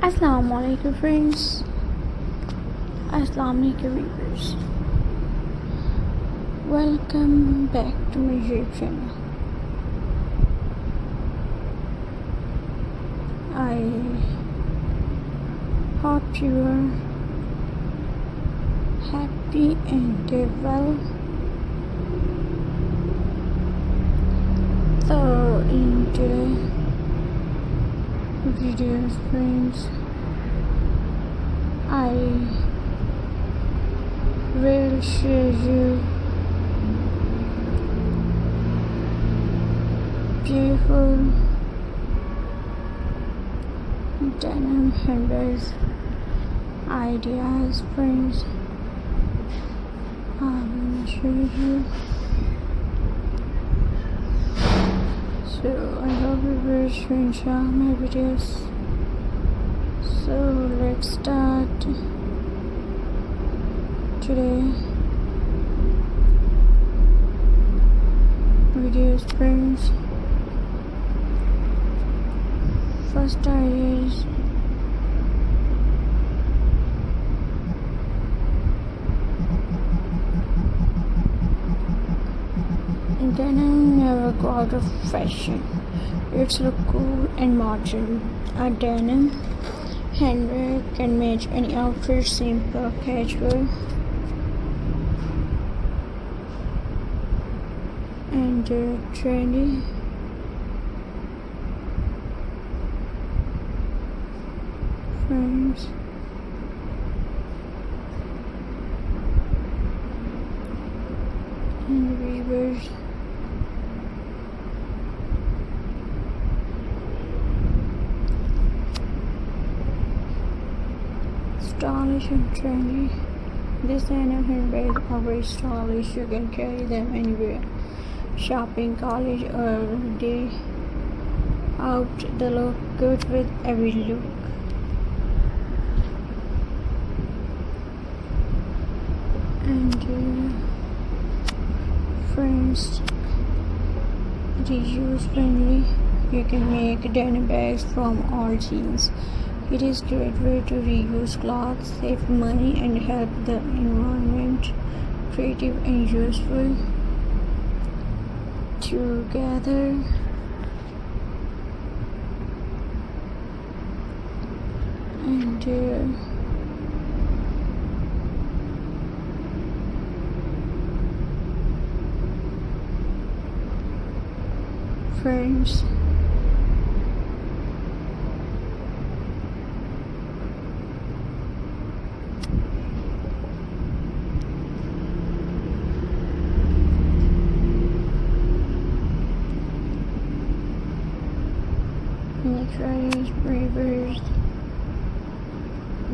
Assalamu alaikum friends. Assalamu alaikum viewers. Welcome back to my YouTube channel. I hope you are happy and well. So in today's video friends, I will show you beautiful denim handbags ideas friends. I will show you. So I hope you will enjoy my videos. So let's start today videos friends. First idea is denim never go out of fashion. It's look cool and modern. A denim handbag can match any outfit, simple, casual, and trendy. Friends, and weavers. Stylish and trendy. This denim handbags are very stylish. You can carry them anywhere, shopping, college, or day out. They look good with every look. And friends, reuse friendly. You can make denim bags from all jeans. It is a great way to reuse clothes, save money, and help the environment. Creative and useful together. And friends, next weavers,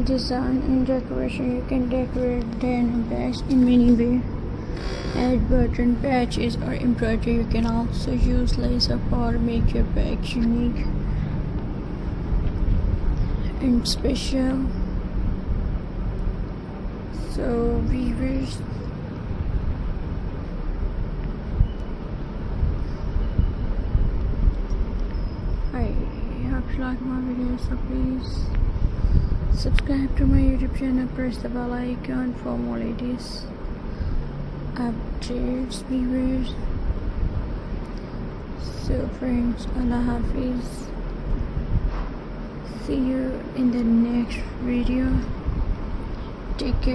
design and decoration. You can decorate denim bags in many ways. Add button, patches, or embroidery. You can also use lace up or make your bags unique and special. So viewers, I hope you like my video, so please subscribe to my YouTube channel, press the bell icon for more latest updates viewers. So friends, Allah Hafiz. See you in the next video. Take care.